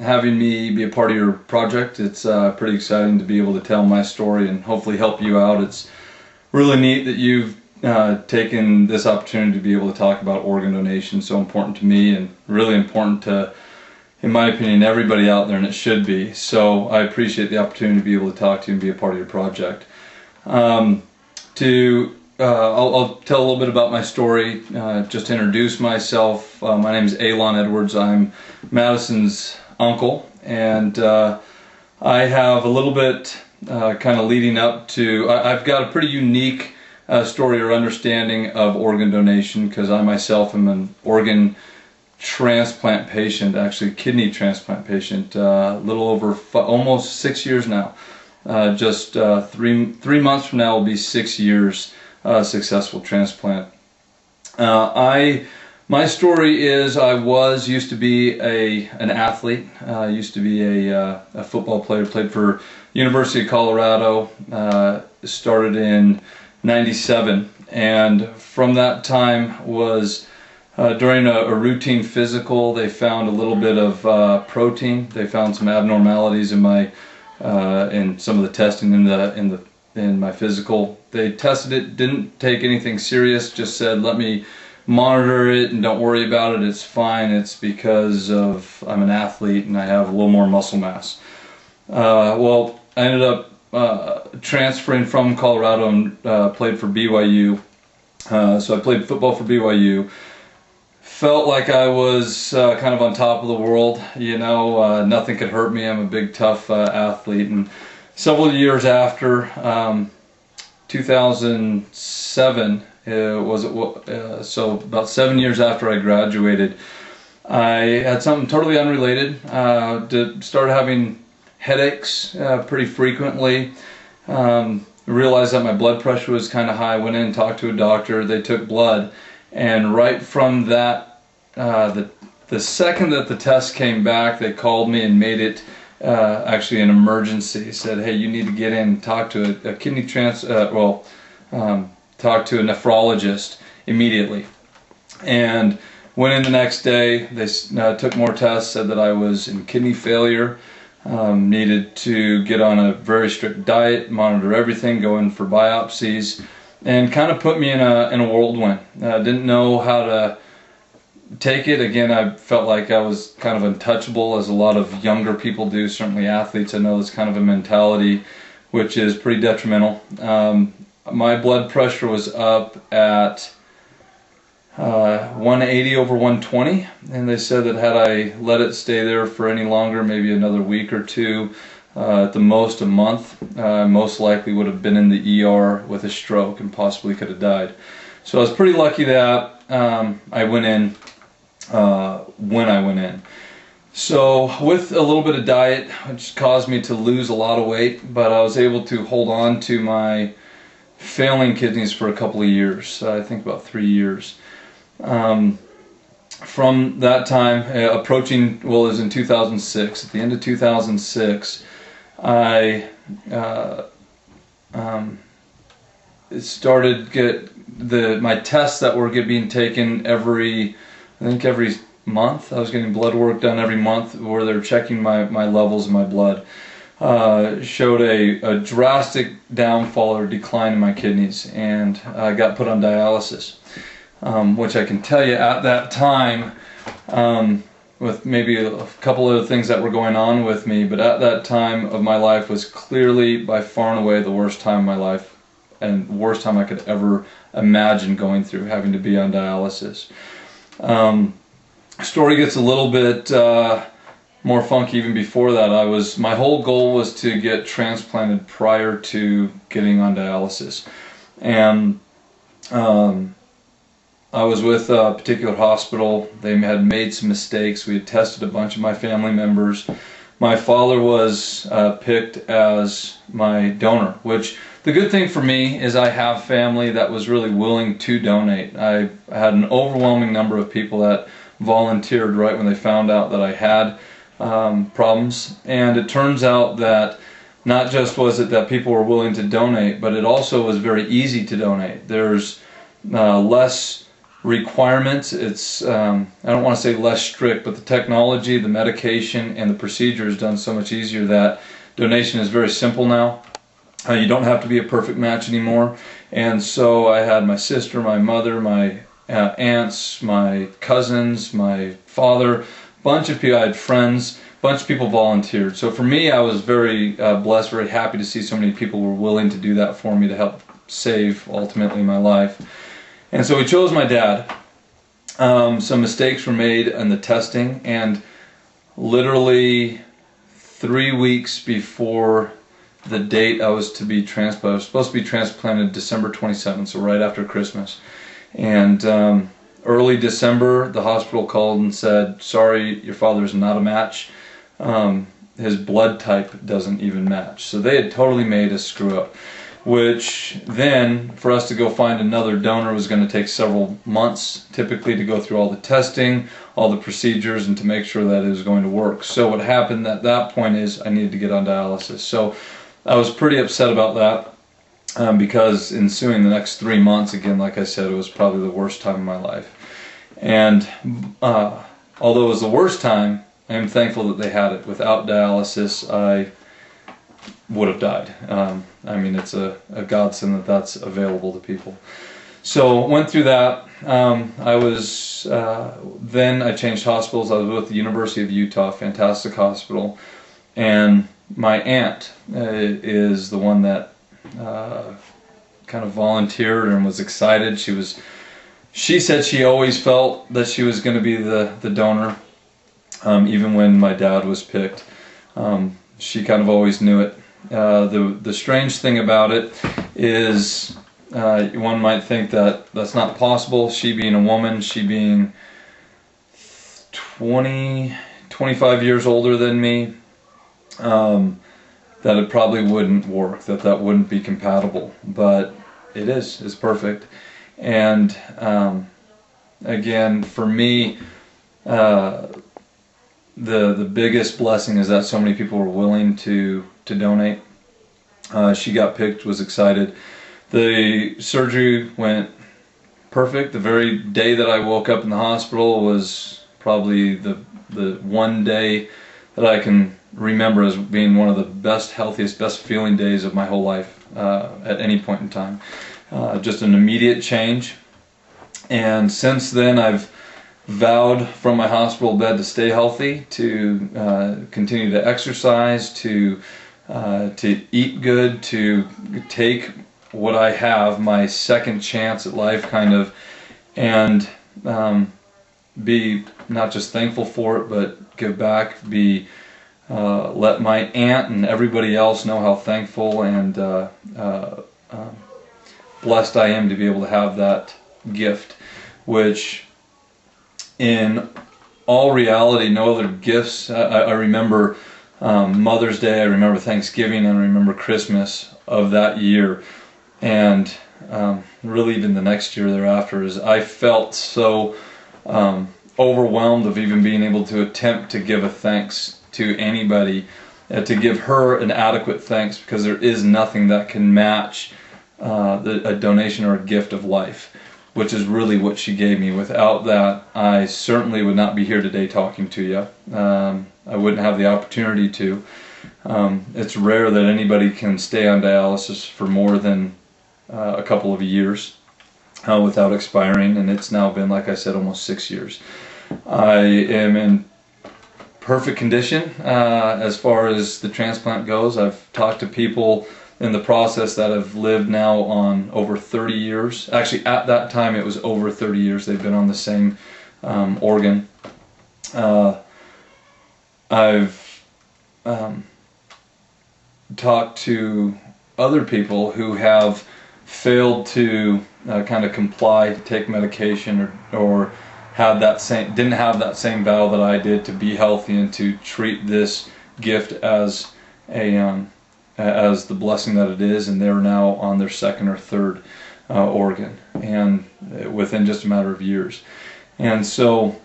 having me be a part of your project. It's pretty exciting to be able to tell my story and hopefully help you out. It's really neat that you've taken this opportunity to be able to talk about organ donation. So important to me and really important to, in my opinion, everybody out there, and it should be. So I appreciate the opportunity to be able to talk to you and be a part of your project. I'll tell a little bit about my story, just to introduce myself. My name is Alon Edwards. I'm Madison's uncle, and I have a little bit kind of leading up to, I've got a pretty unique story or understanding of organ donation, because I myself am an organ transplant patient, actually kidney transplant patient, a little over almost 6 years now. Just three months from now will be 6 years successful transplant. My story is I used to be an athlete. I used to be a football player, played for University of Colorado, started in '97, and from that time was during a routine physical. They found a little bit of protein. They found some abnormalities in my in some of the testing in my physical. They tested it, didn't take anything serious, just said let me monitor it and don't worry about it, it's fine. It's because of I'm an athlete and I have a little more muscle mass. Well, I ended up transferring from Colorado and played for BYU. So I played football for BYU. Felt like I was kind of on top of the world, you know, nothing could hurt me. I'm a big, tough athlete. And several years after, 2007, so about 7 years after I graduated, I had something totally unrelated. Started having headaches pretty frequently. Realized that my blood pressure was kind of high. Went in and talked to a doctor. They took blood, and right from that, the second that the test came back, they called me and made it actually an emergency. Said, hey, you need to get in and talk to a kidney talk to a nephrologist immediately. And went in the next day. They took more tests, said that I was in kidney failure, needed to get on a very strict diet, monitor everything, go in for biopsies, and kind of put me in a whirlwind. Didn't know how to take it. Again, I felt like I was kind of untouchable, as a lot of younger people do, certainly athletes. I know it's kind of a mentality which is pretty detrimental. My blood pressure was up at 180 over 120, and they said that had I let it stay there for any longer, maybe another week or two, at the most a month, most likely would have been in the ER with a stroke and possibly could have died. So I was pretty lucky that I went in when I went in. So with a little bit of diet, which caused me to lose a lot of weight, but I was able to hold on to my failing kidneys for a couple of years, I think about 3 years. From that time, approaching, well, it was in 2006. At the end of 2006, I started my tests that were being taken every month. I was getting blood work done every month where they're checking my levels in my blood. Showed a drastic downfall or decline in my kidneys, and I got put on dialysis, which I can tell you at that time, with maybe a couple of things that were going on with me, but at that time of my life was clearly by far and away the worst time of my life, and worst time I could ever imagine going through, having to be on dialysis. Story gets a little bit more funky even before that. My whole goal was to get transplanted prior to getting on dialysis, and I was with a particular hospital. They had made some mistakes. We had tested a bunch of my family members. My father was picked as my donor, which the good thing for me is I have family that was really willing to donate. I had an overwhelming number of people that volunteered right when they found out that I had problems, and it turns out that not just was it that people were willing to donate, but it also was very easy to donate. There's less requirements. It's I don't want to say less strict, but the technology, the medication, and the procedure is done so much easier that donation is very simple now. You don't have to be a perfect match anymore. And so I had my sister, my mother, my aunts, my cousins, my father, bunch of people. I had friends, bunch of people volunteered. So for me, I was very blessed, very happy to see so many people were willing to do that for me to help save ultimately my life. And so we chose my dad. Some mistakes were made in the testing, and literally 3 weeks before the date I was to be transplanted, I was supposed to be transplanted December 27th, so right after Christmas. And early December, the hospital called and said, sorry, your father's not a match. His blood type doesn't even match. So they had totally made a screw up, which then for us to go find another donor was going to take several months typically to go through all the testing, all the procedures, and to make sure that it was going to work. So what happened at that point is I needed to get on dialysis. So I was pretty upset about that because ensuing the next 3 months, again, like I said, it was probably the worst time of my life. And although it was the worst time, I am thankful that they had it. Without dialysis, I would have died. I mean, it's a godsend that that's available to people. So went through that. I was then I changed hospitals. I was with the University of Utah, fantastic hospital, and my aunt is the one that kind of volunteered and was excited. She said she always felt that she was going to be the donor, even when my dad was picked. She kind of always knew it. The strange thing about it is one might think that that's not possible. She being a woman, she being 25 years older than me, that it probably wouldn't work, that wouldn't be compatible. But it is. It's perfect. And again, for me, the biggest blessing is that so many people were willing to donate. She got picked, was excited. The surgery went perfect. The very day that I woke up in the hospital was probably the one day that I can remember as being one of the best, healthiest, best feeling days of my whole life at any point in time. Just an immediate change. And since then I've vowed from my hospital bed to stay healthy, to continue to exercise, to eat good, to take what I have, my second chance at life kind of, and be not just thankful for it, but give back, let my aunt and everybody else know how thankful and blessed I am to be able to have that gift, which in all reality, no other gifts. I remember Mother's Day, I remember Thanksgiving, and I remember Christmas of that year, and really even the next year thereafter, is I felt so overwhelmed of even being able to attempt to give a thanks to anybody, to give her an adequate thanks, because there is nothing that can match a donation or a gift of life, which is really what she gave me. Without that, I certainly would not be here today talking to you. I wouldn't have the opportunity to. It's rare that anybody can stay on dialysis for more than a couple of years without expiring, and it's now been, like I said, almost 6 years. I am in perfect condition as far as the transplant goes. I've talked to people in the process that have lived now on over 30 years. Actually, at that time it was over 30 years they've been on the same organ. I've talked to other people who have failed to kind of comply, to take medication, or didn't have that same vow that I did to be healthy and to treat this gift as as the blessing that it is, and they're now on their second or third organ, and within just a matter of years. And so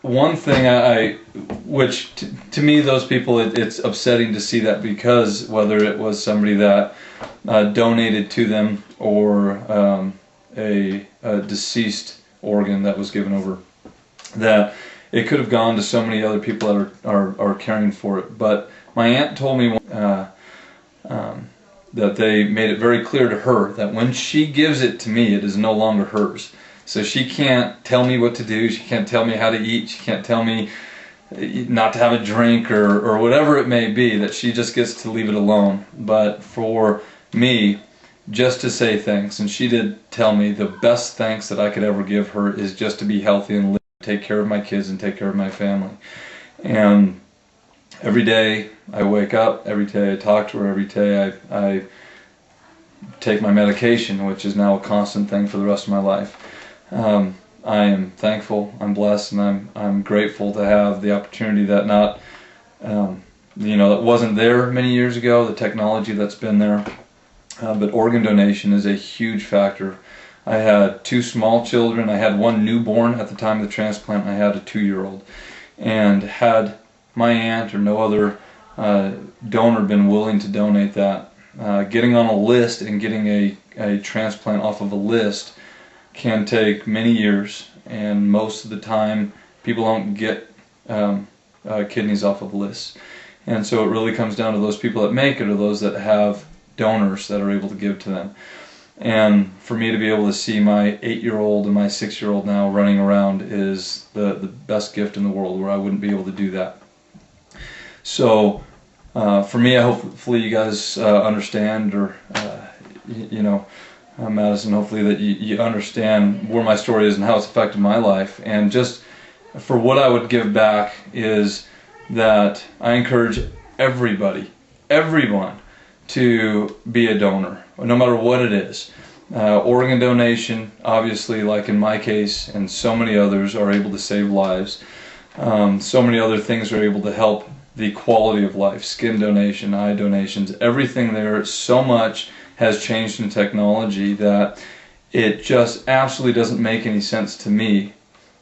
one thing which to me, those people, it's upsetting to see that, because whether it was somebody that donated to them or a deceased organ that was given over, that it could have gone to so many other people that are caring for it. But my aunt told me that they made it very clear to her that when she gives it to me, it is no longer hers. So she can't tell me what to do, she can't tell me how to eat, she can't tell me not to have a drink or whatever it may be, that she just gets to leave it alone. But for me, just to say thanks, and she did tell me the best thanks that I could ever give her is just to be healthy and live, take care of my kids and take care of my family. And every day I wake up, every day I talk to her, every day I take my medication, which is now a constant thing for the rest of my life. I am thankful, I'm blessed, and I'm grateful to have the opportunity that that wasn't there many years ago, the technology that's been there. But organ donation is a huge factor. I had 2 small children. I had 1 newborn at the time of the transplant. I had a 2-year-old. And had my aunt or no other donor been willing to donate that, getting on a list and getting a transplant off of a list can take many years, and most of the time people don't get kidneys off of lists. And so it really comes down to those people that make it, or those that have donors that are able to give to them. And for me to be able to see my 8-year-old and my 6-year-old now running around is the best gift in the world, where I wouldn't be able to do that. So for me, hopefully you guys understand, or Madison, hopefully that you understand where my story is and how it's affected my life. And just for what I would give back is that I encourage everyone to be a donor, no matter what it is. Organ donation, obviously, like in my case and so many others, are able to save lives. So many other things are able to help the quality of life. Skin donation, eye donations, everything there, so much has changed in technology that it just absolutely doesn't make any sense to me,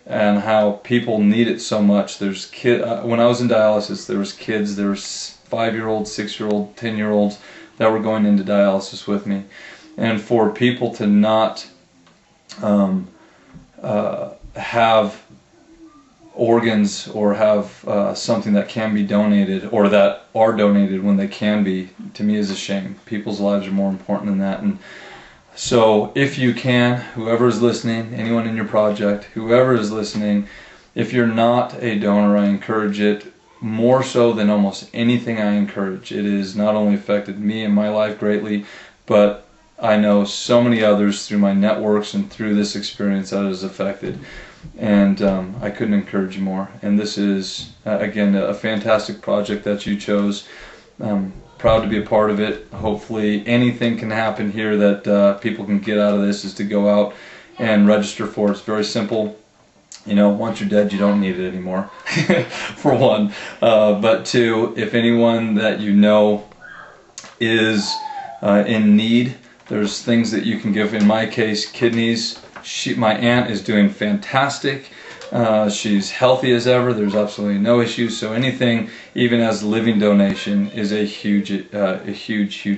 and how people need it so much. There's when I was in dialysis, there was 5-year-olds, 6-year-olds, 10-year-olds that were going into dialysis with me. And for people to not have organs or have something that can be donated, or that are donated when they can be, to me is a shame. People's lives are more important than that. And so if you can, whoever is listening, anyone in your project, whoever is listening, if you're not a donor, I encourage it more so than almost anything I encourage. It has not only affected me and my life greatly, but I know so many others through my networks and through this experience that it has affected. And I couldn't encourage you more. And this is, again, a fantastic project that you chose. Proud to be a part of it. Hopefully anything can happen here that people can get out of this, is to go out and register for it. It's very simple. Once you're dead, you don't need it anymore, for one. But two, if anyone that you know is in need, there's things that you can give. In my case, kidneys. My aunt is doing fantastic. She's healthy as ever. There's absolutely no issues. So anything, even as living donation, is a huge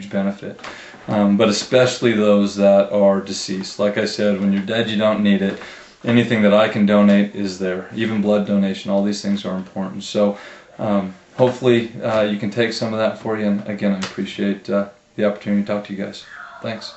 benefit. But especially those that are deceased. Like I said, when you're dead, you don't need it. Anything that I can donate is there. Even blood donation. All these things are important. So hopefully you can take some of that for you. And again, I appreciate the opportunity to talk to you guys. Thanks.